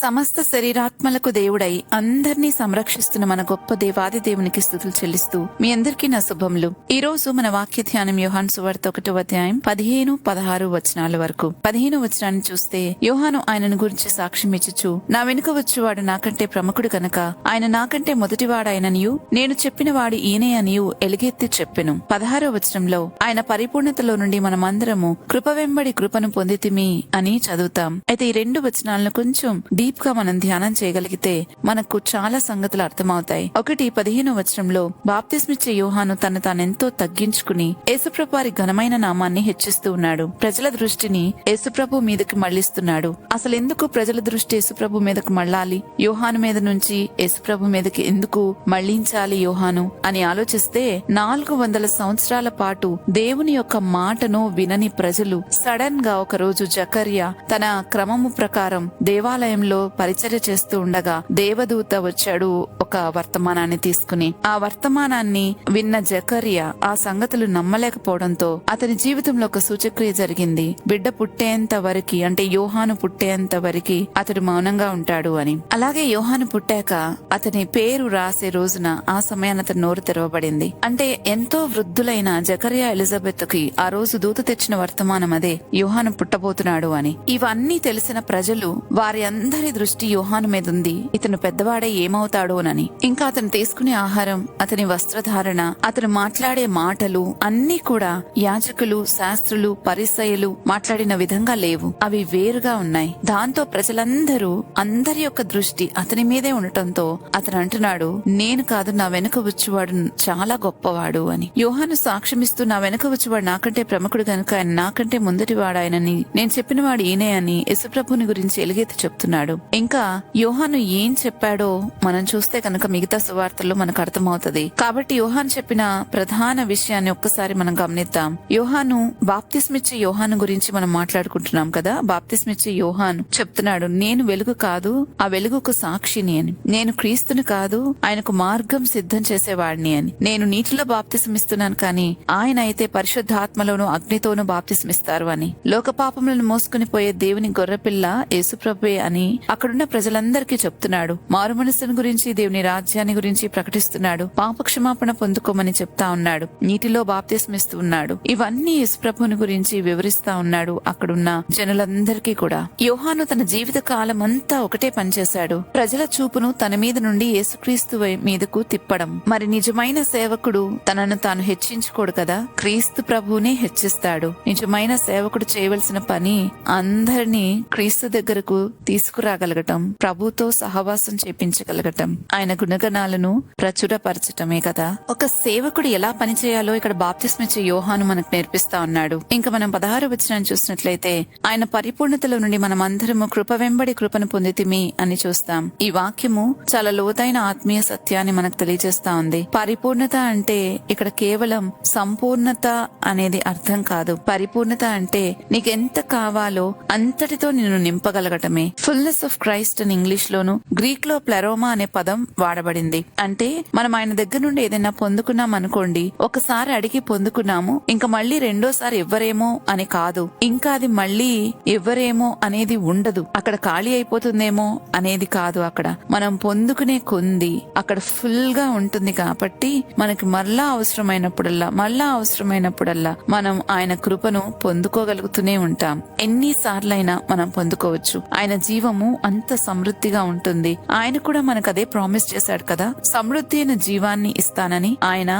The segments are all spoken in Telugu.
సమస్త శరీరాత్మలకు దేవుడై అందర్నీ సంరక్షిస్తున్న మన గొప్ప దేవాది దేవునికి స్తుతులు చెల్లిస్తూ మీ అందరికీ నా శుభములు. ఈ రోజు మన వాక్య ధ్యానం యోహాను సువార్త 1వ అధ్యాయం 15-16 వచనాల వరకు. 15వ వచనాన్ని చూస్తే, యోహాను ఆయనను గురించి సాక్ష్యం ఇచ్చుచు, నా వెనుక వచ్చువాడు నాకంటే ప్రముఖుడు కనుక ఆయన నాకంటే మొదటివాడాయననియు నేను చెప్పిన వాడు ఈయనే అనియు ఎలుగెత్తి చెప్పెను. 16వ వచనంలో ఆయన పరిపూర్ణతలో నుండి మనమందరము కృప వెంబడి కృపను పొందితిమి అని చదువుతాం. అయితే ఈ రెండు వచనాలను కొంచెం డీప్ గా మనం ధ్యానం చేయగలిగితే మనకు చాలా సంగతులు అర్థమవుతాయి. 15వ వచనంలో బాప్తిస్మిచ్చే యోహాను తను తానెంతో తగ్గించుకుని యేసుప్రభు వారి ఘనమైన నామాన్ని హెచ్చిస్తూ ఉన్నాడు. ప్రజల దృష్టిని యేసుప్రభు మీదకి మళ్లిస్తున్నాడు. అసలు ఎందుకు ప్రజల దృష్టి యేసుప్రభు మీదకి మళ్లాలి? యోహాను మీద నుంచి యేసుప్రభు మీదకి ఎందుకు మళ్లించాలి యోహాను అని ఆలోచిస్తే, 400 సంవత్సరాల పాటు దేవుని యొక్క మాటను వినని ప్రజలు సడన్ గా ఒక రోజు జకర్యా తన క్రమము ప్రకారం దేవాలయంలో పరిచర్య చేస్తూ ఉండగా దేవదూత వచ్చాడు ఒక వర్తమానాన్ని తీసుకుని. ఆ వర్తమానాన్ని విన్న జకర్యా ఆ సంగతులు నమ్మలేకపోవడంతో అతని జీవితంలో ఒక సూచక్రియ జరిగింది. బిడ్డ పుట్టేంత వరకు, అంటే యోహాను పుట్టేంత వరకు అతడు మౌనంగా ఉంటాడు అని. అలాగే యోహాను పుట్టాక అతని పేరు రాసే రోజున ఆ సమయాన్ని అతని నోరు తెరవబడింది. అంటే ఎంతో వృద్ధులైన జకర్యా ఎలిజబెత్ కి ఆ రోజు దూత తెచ్చిన వర్తమానం అదే, యోహాను పుట్టబోతున్నాడు అని. ఇవన్నీ తెలిసిన ప్రజలు వారి అందరి దృష్టి యోహాను మీద ఉంది. ఇతను పెద్దవాడే ఏమవుతాడోనని. ఇంకా అతను తీసుకునే ఆహారం, అతని వస్త్రధారణ, అతను మాట్లాడే మాటలు అన్నీ కూడా యాజకులు, శాస్త్రులు, పరిసయ్యులు మాట్లాడిన విధంగా లేవు. అవి వేరుగా ఉన్నాయి. దాంతో ప్రజలందరూ అందరి యొక్క దృష్టి అతని మీదే ఉండటంతో అతను అంటున్నాడు, నేను కాదు, నా వెనుక వచ్చేవాడు చాలా గొప్పవాడు అని. యోహాను సాక్ష్యమిస్తూ, నా వెనుక వచ్చేవాడు నాకంటే ప్రముఖుడు కనుక ఆయన నాకంటే ముందటివాడాయనని నేను చెప్పిన వాడు ఈయనే అని యేసుప్రభుని గురించి ఎలుగెత్తి చెప్తున్నాడు. ఇంకా యోహాను ఏం చెప్పాడో మనం చూస్తే కనుక మిగతా సువార్తల్లో మనకు అర్థమవుతుంది. కాబట్టి యోహాను చెప్పిన ప్రధాన విషయాన్ని ఒక్కసారి మనం గమనిద్దాం. యోహాను బాప్తిస్మిచ్చే యోహాను గురించి మనం మాట్లాడుకుంటున్నాం కదా. బాప్తిస్మిచ్చే యోహాను చెప్తున్నాడు, నేను వెలుగు కాదు, ఆ వెలుగుకు సాక్షిని అని. నేను క్రీస్తుని కాదు, ఆయనకు మార్గం సిద్ధం చేసేవాడిని అని. నేను నీటిలో బాప్తిస్మిస్తున్నాను కానీ ఆయన అయితే పరిశుద్ధాత్మలోను అగ్నితోనూ బాప్తిస్మిస్తారు అని. లోక పాపములను మోసుకుని పోయే దేవుని గొర్రెపిల్ల యేసుప్రభువే అని అక్కడున్న ప్రజలందరికీ చెప్తున్నాడు. మారు మనసుని గురించి, దేవుని రాజ్యాన్ని గురించి ప్రకటిస్తున్నాడు. పాపక్షమాపణ పొందుకోమని చెప్తా ఉన్నాడు. నీటిలో బాప్తిస్మిస్తూ ఉన్నాడు. ఇవన్నీ యేసుప్రభుని గురించి వివరిస్తా ఉన్నాడు అక్కడున్న జనులందరికీ కూడా. యోహాను తన జీవిత కాలం అంతా ఒకటే పనిచేశాడు, ప్రజల చూపును తన మీద నుండి యేసుక్రీస్తు మీదకు తిప్పడం. మరి నిజమైన సేవకుడు తనను తాను హెచ్చించుకోడు కదా, క్రీస్తు ప్రభువునే హెచ్చిస్తాడు. నిజమైన సేవకుడు చేయవలసిన పని అందరినీ క్రీస్తు దగ్గరకు తీసుకురాగలగటం, ప్రభుతో సహవాసం చేపించగలగటం, ఆయన గుణగణాలను ప్రచురపరచటమే కదా. ఒక సేవకుడు ఎలా పనిచేయాలో ఇక్కడ బాప్తిస్మిచ్చే యోహాను మనకు నేర్పిస్తా ఉన్నాడు. ఇంకా మనం 16వ వచనాన్ని చూసినట్లయితే, ఆయన పరిపూర్ణతలో నుండి మనం అందరము కృప వెంబడి కృపను పొందితిమి అని చూస్తాం. ఈ వాక్యము చాలా లోతైన ఆత్మీయ సత్యాన్ని మనకు తెలియజేస్తా ఉంది. పరిపూర్ణత అంటే ఇక్కడ కేవలం సంపూర్ణత అనేది అర్థం కాదు. పరిపూర్ణత అంటే నీకెంత కావాలో అంతటితో నిన్ను నింపగలగటమే. ఫుల్నెస్ ఆఫ్ క్రైస్ట్ అని ఇంగ్లీష్ లోను, గ్రీక్ లో ప్లెరోమా అనే పదం వాడబడింది. అంటే మనం ఆయన దగ్గర నుండి ఏదైనా పొందుకున్నాం అనుకోండి, ఒకసారి అడిగి పొందుకున్నాము, ఇంకా మళ్ళీ రెండోసారి ఇవ్వరేమో అని కాదు, ఇంకా అది మళ్ళీ ఇవ్వరేమో అనేది ఉండదు. అక్కడ ఖాళీ అయిపోతుందేమో అనేది కాదు. అక్కడ మనం పొందుకునే కొంది అక్కడ ఫుల్ గా ఉంటుంది. కాబట్టి మనకి మళ్ళా అవసరమైనప్పుడల్లా మనం ఆయన కృపను పొందుకోగలుగుతూనే ఉంటాం. ఎన్నిసార్లైనా మనం పొందుకోవచ్చు. ఆయన జీవము అంత సమృద్ధిగా ఉంటుంది. ఆయన కూడా మనకు అదే ప్రామిస్ చేశాడు కదా, సమృద్ధి అయిన జీవాన్ని ఇస్తానని. ఆయన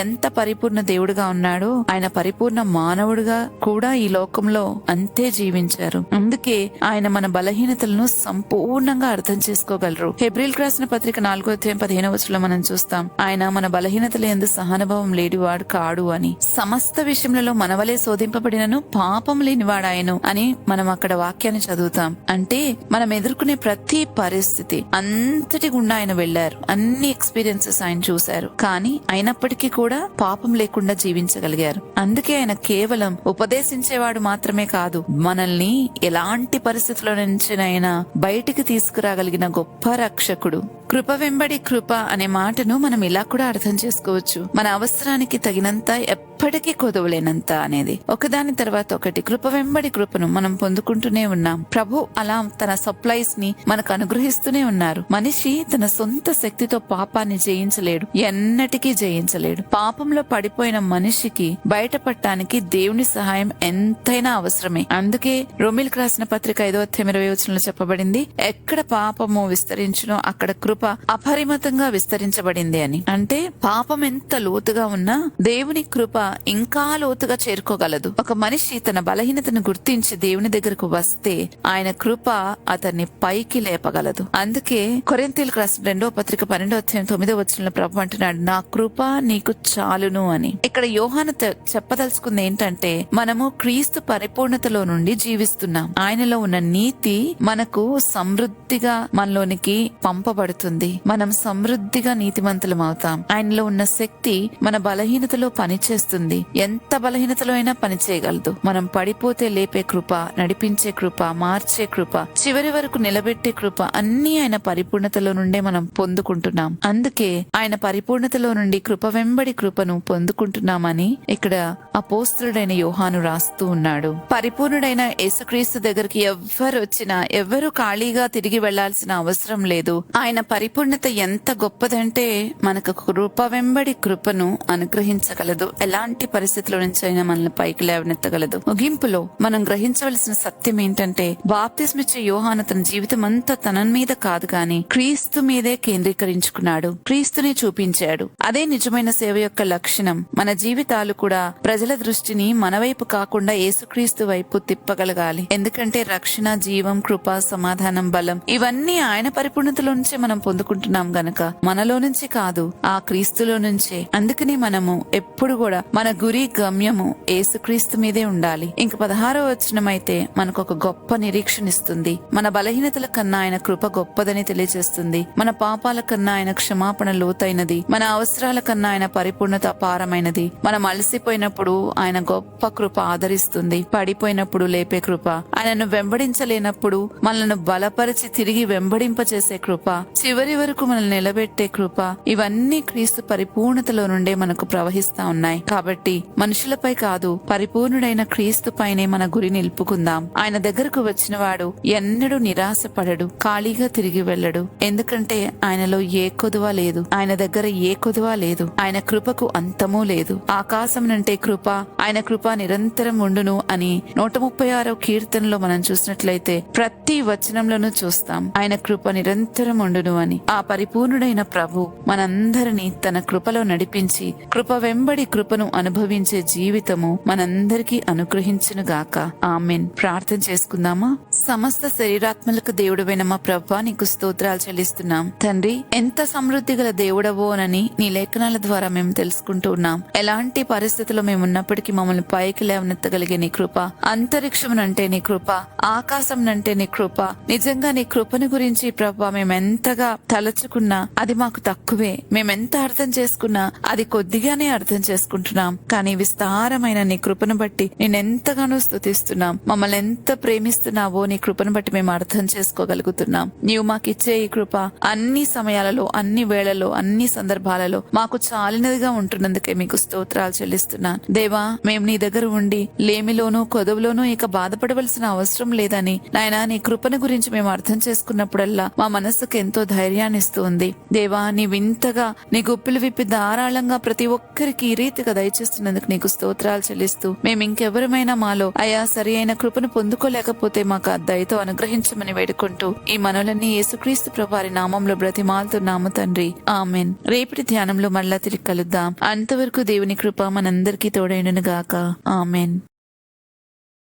ఎంత పరిపూర్ణ దేవుడుగా ఉన్నాడో ఆయన పరిపూర్ణ మానవుడుగా కూడా ఈ లోకంలో అంతే జీవించారు. అందుకే ఆయన మన బలహీనతలను సంపూర్ణంగా అర్థం చేసుకోగలరు. హెబ్రీయులకు రాసిన పత్రిక 4వ అధ్యాయం 15వ వచనంలో మనం చూస్తాం, ఆయన మన బలహీనతల యందు సహనుభవం లేనివాడు కాడు అని. సమస్త విషయములలో మనవలే శోధింపబడినను పాపం లేనివాడాయను అని మనం అక్కడ వాక్యాన్ని చదువుతాం. అంటే మనం ఎదుర్కొనే ప్రతి పరిస్థితి అంతటి గుండా ఆయన వెళ్లారు. అన్ని ఎక్స్పీరియన్సెస్ ఆయన చూశారు. కానీ అయినప్పటికీ కూడా పాపం లేకుండా జీవించగలిగారు. అందుకే ఆయన కేవలం ఉపదేశించేవాడు మాత్రమే కాదు, మనల్ని ఎలాంటి పరిస్థితుల నుంచినైనా బయటికి తీసుకురాగలిగిన గొప్ప రక్షకుడు. కృప వెంబడి కృప అనే మాటను మనం ఇలా కూడా అర్థం చేసుకోవచ్చు. మన అవసరానికి తగినంత ఎప్పటికీ కొదవలేనంత అనేది. ఒకదాని తర్వాత ఒకటి కృప వెంబడి కృపను మనం పొందుకుంటూనే ఉన్నాం. ప్రభు అలా తన సప్లైస్ ని మనకు అనుగ్రహిస్తూనే ఉన్నారు. మనిషి తన సొంత శక్తితో పాపాన్ని జయించలేడు, ఎన్నటికీ జయించలేడు. పాపంలో పడిపోయిన మనిషికి బయటపడటానికి దేవుని సహాయం ఎంతైనా అవసరమే. అందుకే రోమిలకు రాసిన పత్రిక 5:20 చెప్పబడింది, ఎక్కడ పాపము విస్తరించునో అక్కడ కృప అపరిమితంగా విస్తరించబడింది అని. అంటే పాపం ఎంత లోతుగా ఉన్నా దేవుని కృప ఇంకా లోతుగా చేరుకోగలదు. ఒక మనిషి తన బలహీనతను గుర్తించి దేవుని దగ్గరకు వస్తే ఆయన కృప అతన్ని పైకి లేపగలదు. అందుకే కొరింథీయులకు రాసిన 2:12 ప్రభు అంటున్నాడు, నా కృప నీకు చాలును అని. ఇక్కడ యోహాను చెప్పదలుచుకుంది ఏంటంటే, మనము క్రీస్తు పరిపూర్ణతలో నుండి జీవిస్తున్నాం. ఆయనలో ఉన్న నీతి మనకు సమృద్ధిగా మనలోనికి పంపబడుతుంది. మనం సమృద్ధిగా నీతిమంతులం అవుతాం. ఆయనలో ఉన్న శక్తి మన బలహీనతలో పనిచేస్తుంది. ఎంత బలహీనతలో అయినా పని చేయగలదు. మనం పడిపోతే లేపే కృప, నడిపించే కృప, మార్చే కృప, చివరి వరకు నిలబెట్టే కృప అన్ని ఆయన పరిపూర్ణతలో నుండే మనం పొందుకుంటున్నాం. అందుకే ఆయన పరిపూర్ణతలో నుండి కృప వెంబడి కృపను పొందుకుంటున్నామని ఇక్కడ అపోస్తలుడైన యోహాను రాస్తూ ఉన్నాడు. పరిపూర్ణుడైన యేసుక్రీస్తు దగ్గరికి ఎవ్వరు వచ్చినా ఎవ్వరూ ఖాళీగా తిరిగి వెళ్లాల్సిన అవసరం లేదు. ఆయన పరిపూర్ణత ఎంత గొప్పదంటే మనకు కృప వెంబడి కృపను అనుగ్రహించగలదు. ఎలాంటి పరిస్థితుల నుంచి అయినా మనల్ని పైకి లేవనెత్తగలదు. ముగింపులో మనం గ్రహించవలసిన సత్యం ఏంటంటే, బాప్తిస్మిచ్చే యోహాను తన జీవితం అంతా తన మీద కాదు గాని క్రీస్తు మీదే కేంద్రీకరించుకున్నాడు. క్రీస్తుని చూపించాడు. అదే నిజమైన సేవ యొక్క లక్షణం. మన జీవితాలు కూడా ప్రజల దృష్టిని మన వైపు కాకుండా యేసుక్రీస్తు వైపు తిప్పగలగాలి. ఎందుకంటే రక్షణ, జీవం, కృప, సమాధానం, బలం ఇవన్నీ ఆయన పరిపూర్ణతలో నుంచే మనం పొందుకుంటున్నాం గనక మనలో నుంచి కాదు, ఆ క్రీస్తులో నుంచే. అందుకని మనము ఎప్పుడు కూడా మన గురి, గమ్యము యేసుక్రీస్తు మీదే ఉండాలి. ఇంక 16వ వచనం అయితే మనకు ఒక గొప్ప నిరీక్షణ ఇస్తుంది. మన బలహీనతల కన్నా ఆయన కృప గొప్పదని తెలియజేస్తుంది. మన పాపాల కన్నా ఆయన క్షమాపణ లోతైనది. మన అవసరాల కన్నా ఆయన పరిపూర్ణత అపారమైనది. మనం అలసిపోయినప్పుడు ఆయన గొప్ప కృప ఆదరిస్తుంది. పడిపోయినప్పుడు లేపే కృప, ఆయనను వెంబడించలేనప్పుడు మనల్ని బలపరిచి తిరిగి వెంబడింపచేసే కృప, చివరి వరకు మనల్ని నిలబెట్టే కృప, ఇవన్నీ క్రీస్తు పరిపూర్ణతలో నుండే మనకు ప్రవహిస్తా ఉన్నాయి. కాబట్టి మనుషులపై కాదు, పరిపూర్ణుడైన క్రీస్తు పైనే మన గురి నిలుపుకుందాం. ఆయన దగ్గరకు వచ్చిన వాడు ఎన్నడూ నిరాశపడడు, ఖాళీగా తిరిగి వెళ్ళడు. ఎందుకంటే ఆయనలో ఏ కొదువ లేదు, ఆయన దగ్గర ఏ కొదువ లేదు. ఆయన కృపకు అంతమూ లేదు. ఆకాశం అంటే కృప, ఆయన కృప నిరంతరం ఉండును అని 136వ కీర్తనలో మనం చూసినట్లయితే ప్రతి వచనంలోనూ చూస్తాం, ఆయన కృప నిరంతరం ఉండును అని. ఆ పరిపూర్ణుడైన ప్రభు మనందరినీ తన కృపలో నడిపించి కృప వెంబడి కృపను అనుభవించే జీవితము మనందరికీ అనుగ్రహించును గాక. ఆమెన్. ప్రార్థన చేసుకుందామా? సమస్త శరీరాత్మలకు దేవుడవైన మా ప్రభువా, నీకు స్తోత్రాలు చెల్లిస్తున్నాం. తండ్రి, ఎంత సమృద్ధి గల దేవుడవోనని నీ లేఖనాల ద్వారా మేము తెలుసుకుంటూ ఉన్నాం. ఎలాంటి పరిస్థితుల్లో మేము ఉన్నప్పటికీ మమ్మల్ని పైకి లేవనెత్తగలిగే నీ కృప, అంతరిక్షం అంటే నీ కృప, ఆకాశం అంటే నీ కృప. నిజంగా నీ కృపను గురించి ప్రభువా మేమెంతగా తలచుకున్నా అది మాకు తక్కువే. మేమెంత అర్థం చేసుకున్నా అది కొద్దిగానే అర్థం చేసుకుంటున్నాం. కానీ విస్తారమైన నీ కృపను బట్టి నేనెంతగానో స్తుతిస్తున్నాం. మమ్మల్ని ఎంత ప్రేమిస్తున్నావో నీ కృపను బట్టి మేము అర్థం చేసుకోగలుగుతున్నాం. నీవు మాకిచ్చే ఈ కృప అన్ని సమయాలలో, అన్ని వేళలో, అన్ని సందర్భాలలో మాకు చాలినదిగా ఉంటున్నందుకే మీకు స్తోత్రాలు చెల్లిస్తున్నాను. దేవా, మేము నీ దగ్గర ఉండి లేమిలోనూ కొదవులోనూ ఇక బాధపడవలసిన అవసరం లేదని నాయనా నీ కృపను గురించి మేము అర్థం చేసుకున్నప్పుడల్లా మా మనస్సుకు ఎంతో ధైర్యాన్ని ఇస్తూ ఉంది. దేవా, నీ వింతగా నీ గుప్పిలు విప్పి ధారాళంగా ప్రతి ఒక్కరికి ఈ రీతిగా దయచేస్తున్నందుకు నీకు స్తోత్రాలు చెల్లిస్తూ మేము ఇంకెవరమైనా మాలో అయా సరి అయిన కృపను పొందుకోలేకపోతే మాకు ఆ దయతో అనుగ్రహించమని వేడుకుంటూ ఈ మనలన్నీ యేసుక్రీస్తు ప్రభువారి నామంలో బ్రతిమాలుతున్నాము తండ్రి. ఆమెన్. రేపటి ధ్యానంలో మళ్ళా తిరిగి కలుద్దాం. అంతవరకు దేవుని కృప మనందరికీ తోడైనను గాక. ఆమెన్.